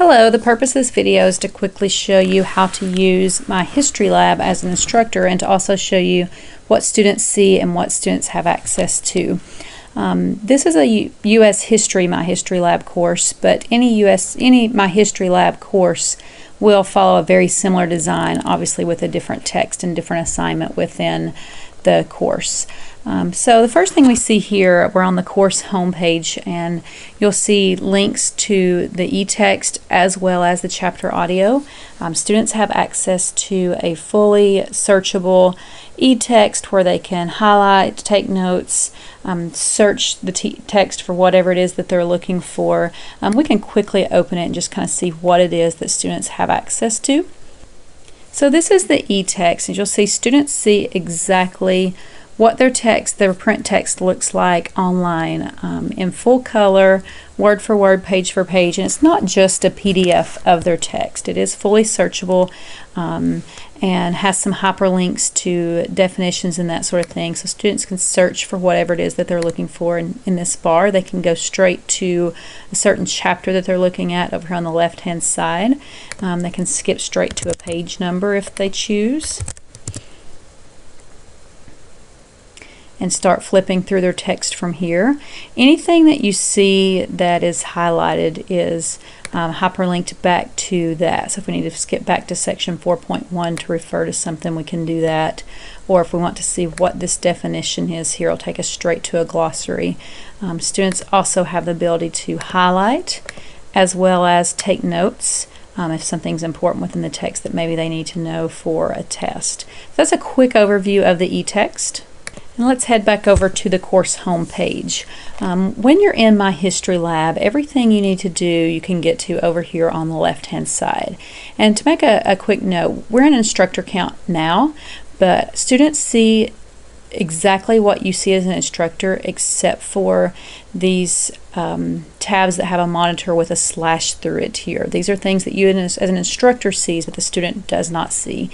Hello, the purpose of this video is to quickly show you how to use MyHistoryLab as an instructor and to also show you what students see and what students have access to. This is a U.S. History MyHistoryLab course, but any MyHistoryLab course will follow a very similar design, obviously with a different text and different assignment within the course. So the first thing we see here, we're on the course homepage, and you'll see links to the e-text as well as the chapter audio. Students have access to a fully searchable e-text where they can highlight, take notes, search the text for whatever it is that they're looking for. We can quickly open it and just kind of see what it is that students have access to. So this is the e-text, and you'll see students see exactly what their print text looks like online in full color, word for word, page for page, and it's not just a PDF of their text. It is fully searchable and has some hyperlinks to definitions and that sort of thing, so students can search for whatever it is that they're looking for in this bar. They can go straight to a certain chapter that they're looking at over here on the left hand side. They can skip straight to a page number if they choose, and start flipping through their text from here. Anything that you see that is highlighted is hyperlinked back to that. So if we need to skip back to section 4.1 to refer to something, we can do that. Or if we want to see what this definition is here, it'll take us straight to a glossary. Students also have the ability to highlight as well as take notes if something's important within the text that maybe they need to know for a test. So that's a quick overview of the e-text. And let's head back over to the course homepage. When you're in MyHistoryLab, everything you need to do you can get to over here on the left hand side. And to make a quick note, we're in instructor count now, but students see exactly what you see as an instructor except for these tabs that have a monitor with a slash through it here. These are things that you as an instructor sees but the student does not see.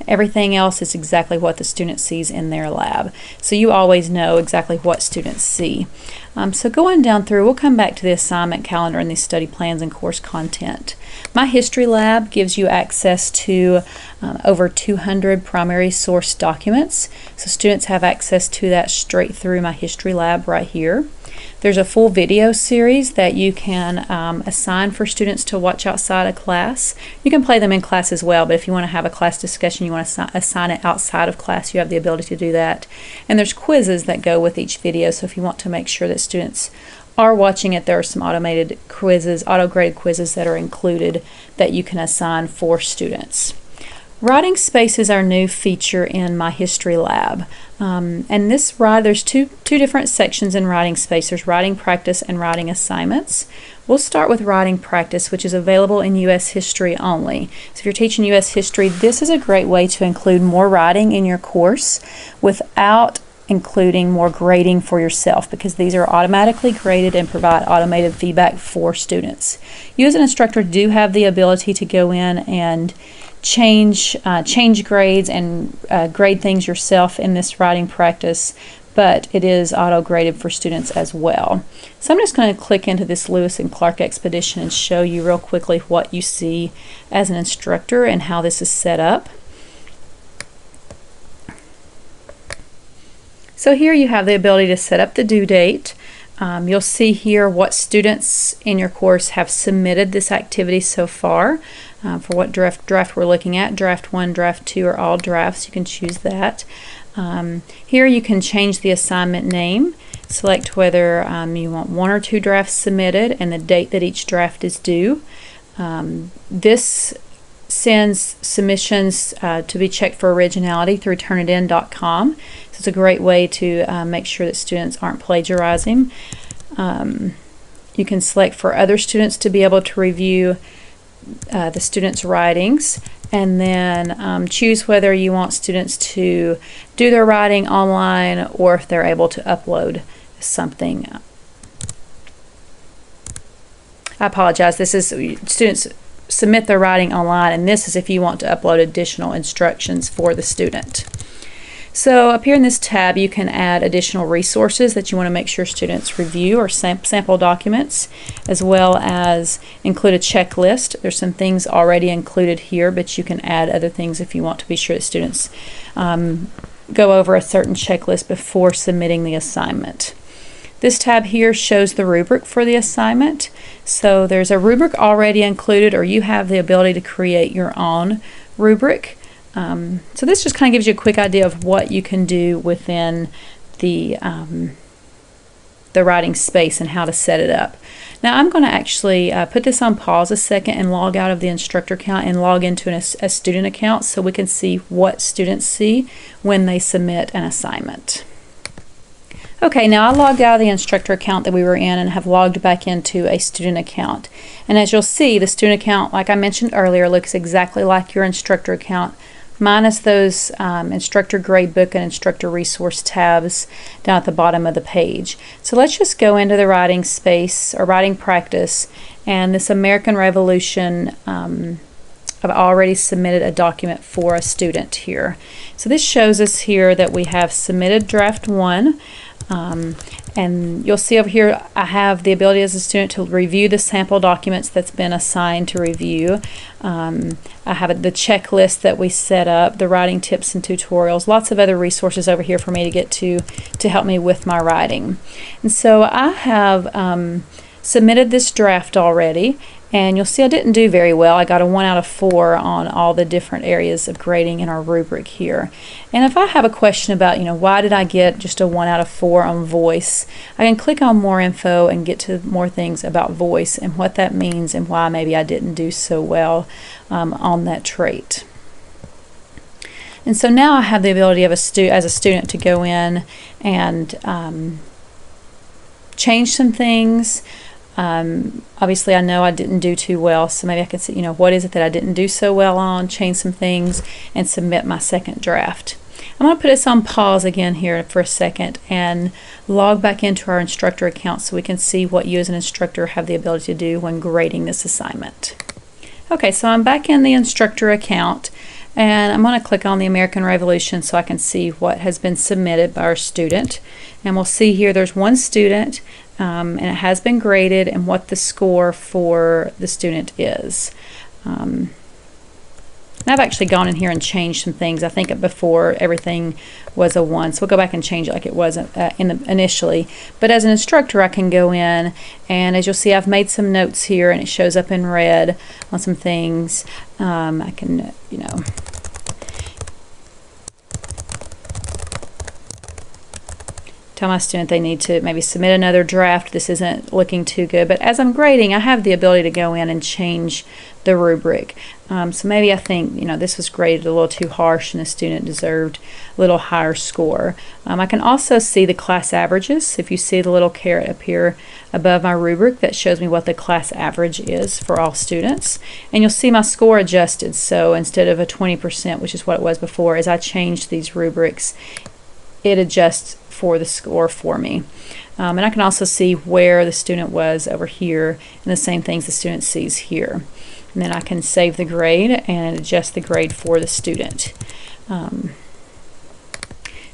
Everything else is exactly what the student sees in their lab. So you always know exactly what students see. So going down through, we'll come back to the assignment calendar and these study plans and course content. MyHistoryLab gives you access to over 200 primary source documents. So students have access to that straight through MyHistoryLab right here. There's a full video series that you can assign for students to watch outside of class. You can play them in class as well, but if you want to have a class discussion, you want to assign it outside of class, you have the ability to do that. And there's quizzes that go with each video, so if you want to make sure that students are watching it, there are some automated quizzes, auto-graded quizzes that are included that you can assign for students. Writing Space is our new feature in MyHistoryLab. And there's two different sections in Writing Space. There's Writing Practice and Writing Assignments. We'll start with Writing Practice, which is available in U.S. History only. So if you're teaching U.S. History, this is a great way to include more writing in your course without including more grading for yourself, because these are automatically graded and provide automated feedback for students. You as an instructor do have the ability to go in and change grades and grade things yourself in this writing practice, but it is auto-graded for students as well. So I'm just going to click into this Lewis and Clark expedition and show you real quickly what you see as an instructor and how this is set up. So here you have the ability to set up the due date. You'll see here what students in your course have submitted this activity so far. For what draft we're looking at, draft 1, draft 2 are all drafts. You can choose that. Here you can change the assignment name, select whether you want 1 or 2 drafts submitted and the date that each draft is due. This sends submissions to be checked for originality through turnitin.com. So it's a great way to make sure that students aren't plagiarizing. You can select for other students to be able to review the students' writings, and then choose whether you want students to do their writing online or if they're able to upload something. I apologize, this is students submit their writing online, and this is if you want to upload additional instructions for the student. So up here in this tab you can add additional resources that you want to make sure students review, or sample documents, as well as include a checklist. There's some things already included here, but you can add other things if you want to be sure that students go over a certain checklist before submitting the assignment. This tab here shows the rubric for the assignment. So there's a rubric already included, or you have the ability to create your own rubric. So this just kind of gives you a quick idea of what you can do within the writing space and how to set it up. Now I'm going to actually put this on pause a second and log out of the instructor account and log into a student account so we can see what students see when they submit an assignment. Okay, now I logged out of the instructor account that we were in and have logged back into a student account. And as you'll see, the student account, like I mentioned earlier, looks exactly like your instructor account, minus those instructor gradebook and instructor resource tabs down at the bottom of the page. So let's just go into the writing space or writing practice, and this American Revolution, I've already submitted a document for a student here. So this shows us here that we have submitted draft 1. And you'll see over here I have the ability as a student to review the sample documents that's been assigned to review. I have the checklist that we set up, the writing tips and tutorials, lots of other resources over here for me to get to help me with my writing. And so I have submitted this draft already, and you'll see I didn't do very well. I got a 1 out of 4 on all the different areas of grading in our rubric here. And if I have a question about, why did I get just a 1 out of 4 on voice, I can click on more info and get to more things about voice and what that means and why maybe I didn't do so well on that trait. And so now I have the ability of as a student to go in and change some things. Obviously I know I didn't do too well, so maybe I could see, what is it that I didn't do so well on, change some things, and submit my second draft. I'm going to put this on pause again here for a second and log back into our instructor account so we can see what you as an instructor have the ability to do when grading this assignment. Okay, so I'm back in the instructor account, and I'm going to click on the American Revolution so I can see what has been submitted by our student. And we'll see here there's one student, and it has been graded, and what the score for the student is. And I've actually gone in here and changed some things. I think before everything was a 1, so we'll go back and change it like it was initially. But as an instructor, I can go in, and as you'll see, I've made some notes here, and it shows up in red on some things. I can, tell my student they need to maybe submit another draft. This isn't looking too good, but as I'm grading, I have the ability to go in and change the rubric. So maybe I think this was graded a little too harsh and the student deserved a little higher score. I can also see the class averages. If you see the little caret up here above my rubric, that shows me what the class average is for all students, and you'll see my score adjusted. So instead of a 20%, which is what it was before, as I changed these rubrics, it adjusts for the score for me. And I can also see where the student was over here and the same things the student sees here. And then I can save the grade and adjust the grade for the student.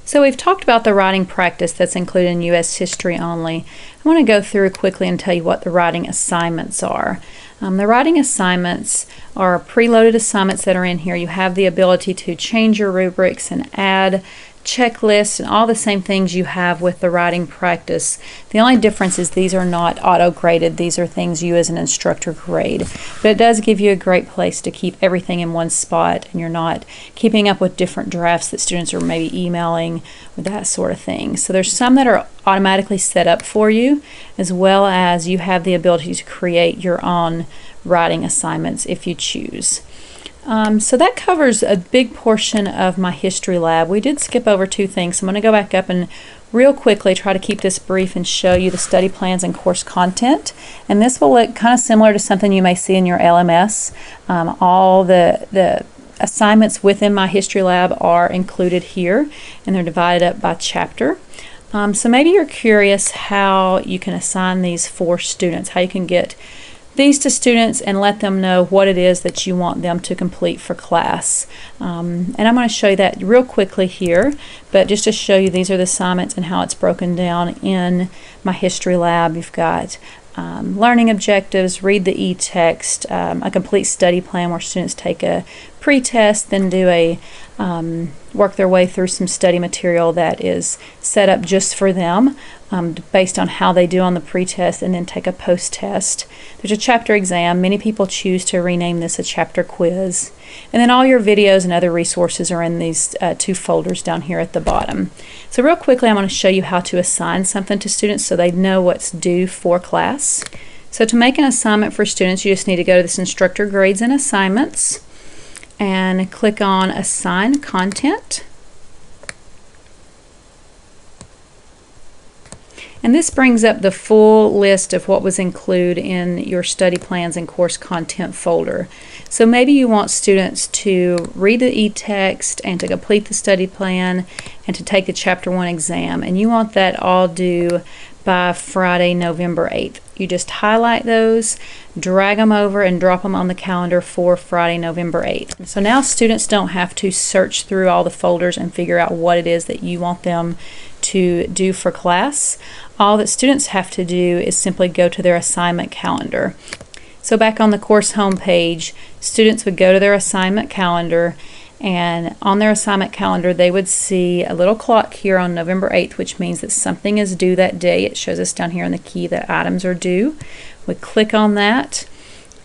So we've talked about the writing practice that's included in U.S. history only. I want to go through quickly and tell you what the writing assignments are. The writing assignments are preloaded assignments that are in here. You have the ability to change your rubrics and add checklists and all the same things you have with the writing practice. The only difference is these are not auto-graded. These are things you as an instructor grade. But it does give you a great place to keep everything in one spot, and you're not keeping up with different drafts that students are maybe emailing with that sort of thing. So there's some that are automatically set up for you, as well as you have the ability to create your own writing assignments if you choose. So that covers a big portion of my history lab. We did skip over 2 things, so I'm going to go back up and real quickly try to keep this brief and show you the study plans and course content. And this will look kind of similar to something you may see in your LMS. All the assignments within my history lab are included here, and they're divided up by chapter. So maybe you're curious how you can assign these for students, how you can get these to students and let them know what it is that you want them to complete for class. And I'm going to show you that real quickly here, but just to show you, these are the assignments and how it's broken down in MyHistoryLab. You've got learning objectives, read the e-text, a complete study plan where students take a pre-test, then do a work their way through some study material that is set up just for them based on how they do on the pre-test, and then take a post-test. There's a chapter exam. Many people choose to rename this a chapter quiz. And then all your videos and other resources are in these two folders down here at the bottom. So real quickly, I'm going to show you how to assign something to students so they know what's due for class. So to make an assignment for students, you just need to go to this Instructor Grades and Assignments and click on Assign Content. And this brings up the full list of what was included in your study plans and course content folder. So maybe you want students to read the e-text and to complete the study plan and to take the Chapter 1 exam, and you want that all due by Friday, November 8th. You just highlight those, drag them over, and drop them on the calendar for Friday, November 8th. So now students don't have to search through all the folders and figure out what it is that you want them to do for class. All that students have to do is simply go to their assignment calendar. So back on the course homepage, students would go to their assignment calendar, and on their assignment calendar they would see a little clock here on November 8th, which means that something is due that day. It shows us down here in the key that items are due. We click on that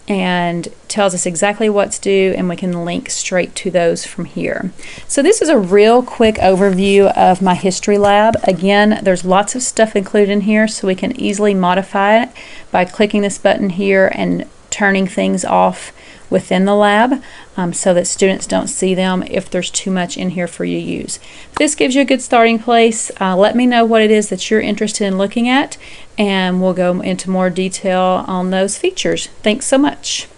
and tells us exactly what's due, and we can link straight to those from here. So this is a real quick overview of MyHistoryLab. Again, there's lots of stuff included in here, so we can easily modify it by clicking this button here and turning things off within the lab so that students don't see them if there's too much in here for you to use. This gives you a good starting place. Let me know what it is that you're interested in looking at, and we'll go into more detail on those features. Thanks so much.